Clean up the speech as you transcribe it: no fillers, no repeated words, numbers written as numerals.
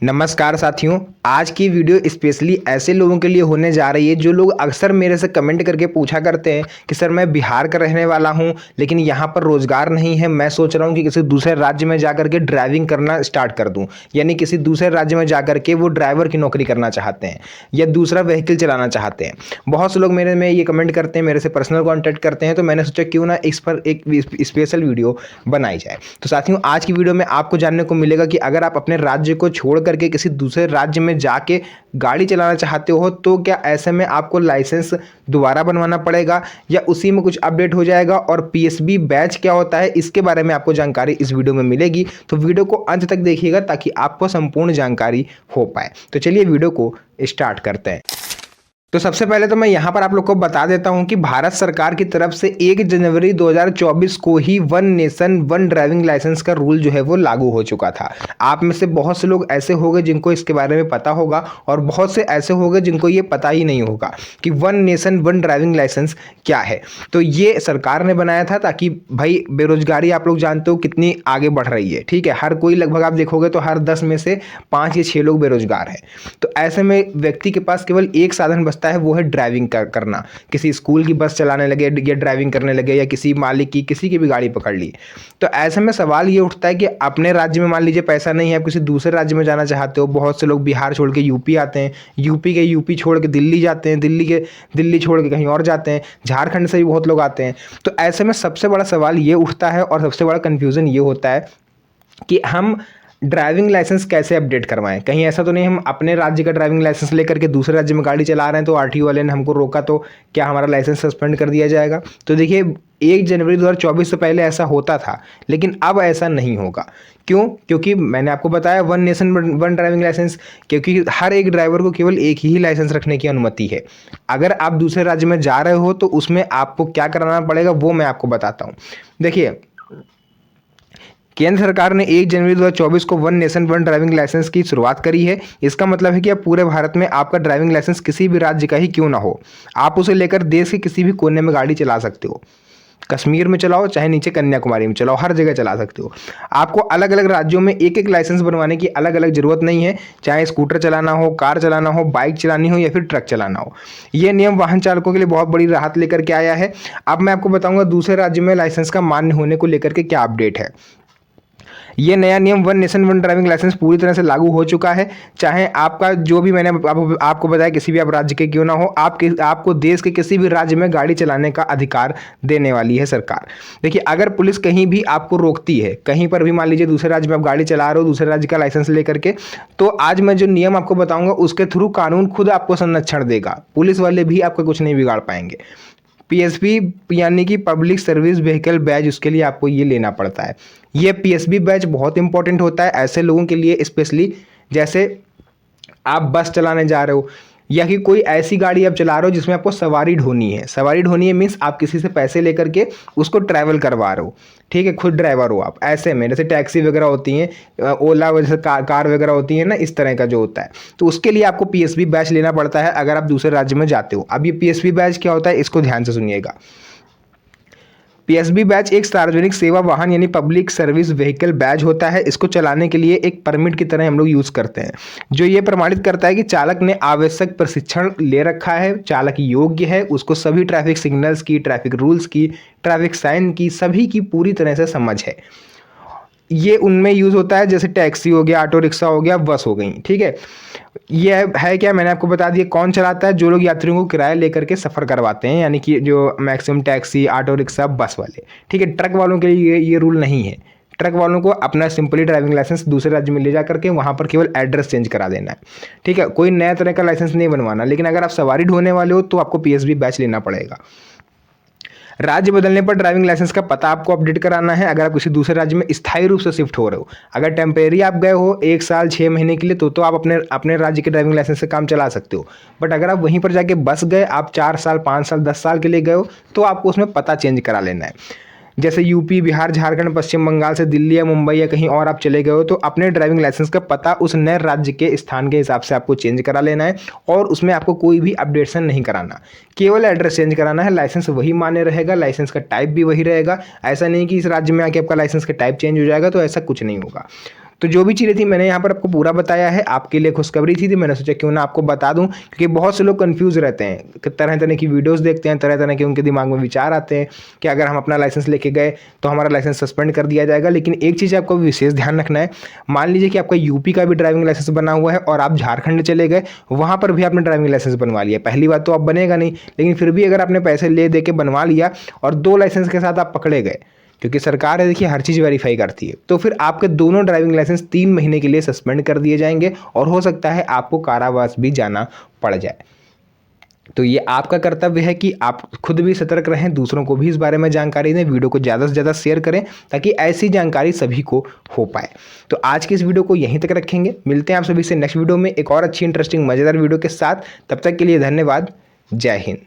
नमस्कार साथियों, आज की वीडियो स्पेशली ऐसे लोगों के लिए होने जा रही है जो लोग अक्सर मेरे से कमेंट करके पूछा करते हैं कि सर मैं बिहार का रहने वाला हूं लेकिन यहां पर रोज़गार नहीं है। मैं सोच रहा हूं कि किसी दूसरे राज्य में जाकर के ड्राइविंग करना स्टार्ट कर दूं, यानी किसी दूसरे राज्य में जाकर के वो ड्राइवर की नौकरी करना चाहते हैं या दूसरा व्हीकल चलाना चाहते हैं। बहुत से लोग मेरे में ये कमेंट करते हैं, मेरे से पर्सनल कॉन्टैक्ट करते हैं, तो मैंने सोचा क्यों ना इस पर एक स्पेशल वीडियो बनाई जाए। तो साथियों, आज की वीडियो में आपको जानने को मिलेगा कि अगर आप अपने राज्य को छोड़ करके किसी दूसरे राज्य में जाके गाड़ी चलाना चाहते हो तो क्या ऐसे में आपको लाइसेंस दोबारा बनवाना पड़ेगा या उसी में कुछ अपडेट हो जाएगा, और पीएसबी बैच क्या होता है इसके बारे में आपको जानकारी इस वीडियो में मिलेगी। तो वीडियो को अंत तक देखिएगा ताकि आपको संपूर्ण जानकारी हो पाए। तो चलिए वीडियो को स्टार्ट करते हैं। तो सबसे पहले तो मैं यहाँ पर आप लोग को बता देता हूँ कि भारत सरकार की तरफ से 1 जनवरी 2024 को ही one nation one driving licence rule रूल जो है वो लागू हो चुका था। आप में से बहुत से लोग ऐसे होंगे जिनको इसके बारे में पता होगा और बहुत से ऐसे होंगे जिनको ये पता ही नहीं होगा कि one nation one driving licence क्या है। तो ये सरकार ने बनाया था ताकि भाई बेरोजगारी आप लोग जानते हो कितनी आगे बढ़ रही है, ठीक है। हर कोई लगभग आप देखोगे तो हर 10 में से 5 या 6 लोग बेरोजगार हैं। तो ऐसे में व्यक्ति के पास केवल एक साधन है वो है ड्राइविंग करना। किसी स्कूल की बस चलाने लगे या ड्राइविंग करने लगे या किसी मालिक की किसी की भी गाड़ी पकड़ ली। तो ऐसे में सवाल ये उठता है कि अपने राज्य में मान लीजिए पैसा नहीं है, आप किसी दूसरे राज्य में जाना चाहते हो। बहुत से लोग बिहार छोड़ के यूपी आते हैं, यूपी छोड़ के दिल्ली जाते हैं, दिल्ली छोड़ के कहीं और जाते हैं, झारखंड से भी बहुत लोग आते हैं। तो ऐसे में सबसे बड़ा सवाल ये उठता है और सबसे बड़ा कन्फ्यूज़न ये होता है कि हम ड्राइविंग लाइसेंस कैसे अपडेट करवाएं। कहीं ऐसा तो नहीं हम अपने राज्य का ड्राइविंग लाइसेंस लेकर के दूसरे राज्य में गाड़ी चला रहे हैं तो आरटीओ वाले ने हमको रोका तो क्या हमारा लाइसेंस सस्पेंड कर दिया जाएगा। तो देखिए 1 जनवरी 2024 से पहले ऐसा होता था लेकिन अब ऐसा नहीं होगा। क्यों? क्योंकि मैंने आपको बताया one nation one driving licence, क्योंकि हर एक ड्राइवर को केवल एक ही लाइसेंस रखने की अनुमति है। अगर आप दूसरे राज्य में जा रहे हो तो उसमें आपको क्या कराना पड़ेगा वो मैं आपको बताता हूँ। देखिए, केंद्र सरकार ने 1 जनवरी 2024 को one nation one driving licence की शुरुआत करी है। इसका मतलब है कि अब पूरे भारत में आपका ड्राइविंग लाइसेंस किसी भी राज्य का ही क्यों ना हो, आप उसे लेकर देश के किसी भी कोने में गाड़ी चला सकते हो। कश्मीर में चलाओ चाहे नीचे कन्याकुमारी में चलाओ, हर जगह चला सकते हो। आपको अलग अलग राज्यों में एक एक लाइसेंस बनवाने की अलग अलग जरूरत नहीं है, चाहे स्कूटर चलाना हो, कार चलाना हो, बाइक चलानी हो या फिर ट्रक चलाना हो। ये नियम वाहन चालकों के लिए बहुत बड़ी राहत लेकर के आया है। अब मैं आपको बताऊंगा दूसरे राज्य में लाइसेंस का मान्य होने को लेकर के क्या अपडेट है। ये नया नियम one nation one driving licence पूरी तरह से लागू हो चुका है। चाहे आपका जो भी मैंने आपको बताया किसी भी आप राज्य के क्यों ना हो, आपको देश के किसी भी राज्य में गाड़ी चलाने का अधिकार देने वाली है सरकार। देखिए, अगर पुलिस कहीं भी आपको रोकती है, कहीं पर भी मान लीजिए दूसरे राज्य में आप गाड़ी चला रहे हो दूसरे राज्य का लाइसेंस लेकर के, तो आज मैं जो नियम आपको बताऊंगा उसके थ्रू कानून खुद आपको संरक्षण देगा। पुलिस वाले भी आपका कुछ नहीं बिगाड़ पाएंगे। पीएसबी यानी कि पब्लिक सर्विस व्हीकल बैज, उसके लिए आपको ये लेना पड़ता है। ये पीएसबी बैज बहुत इंपॉर्टेंट होता है ऐसे लोगों के लिए, स्पेशली जैसे आप बस चलाने जा रहे हो या कि कोई ऐसी गाड़ी आप चला रहे हो जिसमें आपको सवारी ढोनी है। सवारी ढोनी है मीन्स आप किसी से पैसे लेकर के उसको ट्रैवल करवा रहे हो, ठीक है, खुद ड्राइवर हो आप। ऐसे में जैसे टैक्सी वगैरह होती हैं, ओला जैसे कार वगैरह होती है ना, इस तरह का जो होता है, तो उसके लिए आपको पीएसबी बैच लेना पड़ता है अगर आप दूसरे राज्य में जाते हो। अब ये पीएसबी बैच क्या होता है इसको ध्यान से सुनिएगा। पीएसबी बैच एक सार्वजनिक सेवा वाहन यानी पब्लिक सर्विस व्हीकल बैच होता है। इसको चलाने के लिए एक परमिट की तरह हम लोग यूज़ करते हैं, जो ये प्रमाणित करता है कि चालक ने आवश्यक प्रशिक्षण ले रखा है, चालक योग्य है, उसको सभी ट्रैफिक सिग्नल्स की, ट्रैफिक रूल्स की, ट्रैफिक साइन की, सभी की पूरी तरह से समझ है। ये उनमें यूज़ होता है जैसे टैक्सी हो गया, ऑटो रिक्शा हो गया, बस हो गई, ठीक है। ये है क्या, मैंने आपको बता दिया कौन चलाता है। जो लोग यात्रियों को किराया लेकर के सफ़र करवाते हैं, यानी कि जो मैक्सिमम टैक्सी, ऑटो रिक्शा, बस वाले, ठीक है। ट्रक वालों के लिए ये रूल नहीं है। ट्रक वालों को अपना सिंपली ड्राइविंग लाइसेंस दूसरे राज्य में ले जा करके वहाँ पर केवल एड्रेस चेंज करा देना है, ठीक है। कोई नया तरह का लाइसेंस नहीं बनवाना। लेकिन अगर आप सवारी ढोने वाले हो तो आपको पीएसबी बैच लेना पड़ेगा। राज्य बदलने पर ड्राइविंग लाइसेंस का पता आपको अपडेट कराना है अगर आप किसी दूसरे राज्य में स्थायी रूप से शिफ्ट हो रहे हो। अगर टेम्परेरी आप गए हो 1 साल 6 महीने के लिए तो आप अपने राज्य के ड्राइविंग लाइसेंस से काम चला सकते हो। बट अगर आप वहीं पर जाके बस गए, आप 4 साल 5 साल 10 साल के लिए गए हो, तो आपको उसमें पता चेंज करा लेना है। जैसे यूपी, बिहार, झारखंड, पश्चिम बंगाल से दिल्ली या मुंबई या कहीं और आप चले गए हो, तो अपने ड्राइविंग लाइसेंस का पता उस नए राज्य के स्थान के हिसाब से आपको चेंज करा लेना है और उसमें आपको कोई भी अपडेशन नहीं कराना, केवल एड्रेस चेंज कराना है। लाइसेंस वही मान्य रहेगा, लाइसेंस का टाइप भी वही रहेगा। ऐसा नहीं कि इस राज्य में आके आपका लाइसेंस का टाइप चेंज हो जाएगा, तो ऐसा कुछ नहीं होगा। तो जो भी चीज़ें थी मैंने यहाँ पर आपको पूरा बताया है, आपके लिए खुशखबरी थी, मैंने सोचा क्यों ना आपको बता दूं, क्योंकि बहुत से लोग कंफ्यूज रहते हैं, तरह तरह की वीडियोस देखते हैं, तरह तरह के उनके दिमाग में विचार आते हैं कि अगर हम अपना लाइसेंस लेके गए तो हमारा लाइसेंस सस्पेंड कर दिया जाएगा। लेकिन एक चीज़ आपको विशेष ध्यान रखना है, मान लीजिए कि आपका यूपी का भी ड्राइविंग लाइसेंस बना हुआ है और आप झारखंड चले गए, वहाँ पर भी आपने ड्राइविंग लाइसेंस बनवा लिया, पहली बात तो अब बनेगा नहीं, लेकिन फिर भी अगर आपने पैसे ले दे के बनवा लिया और 2 लाइसेंस के साथ आप पकड़े गए, क्योंकि सरकार है देखिए हर चीज़ वेरीफाई करती है, तो फिर आपके दोनों ड्राइविंग लाइसेंस 3 महीने के लिए सस्पेंड कर दिए जाएंगे और हो सकता है आपको कारावास भी जाना पड़ जाए। तो ये आपका कर्तव्य है कि आप खुद भी सतर्क रहें, दूसरों को भी इस बारे में जानकारी दें, वीडियो को ज़्यादा से ज़्यादा शेयर करें ताकि ऐसी जानकारी सभी को हो पाए। तो आज की इस वीडियो को यहीं तक रखेंगे, मिलते हैं आप सभी से नेक्स्ट वीडियो में एक और अच्छी इंटरेस्टिंग मज़ेदार वीडियो के साथ। तब तक के लिए धन्यवाद, जय हिंद।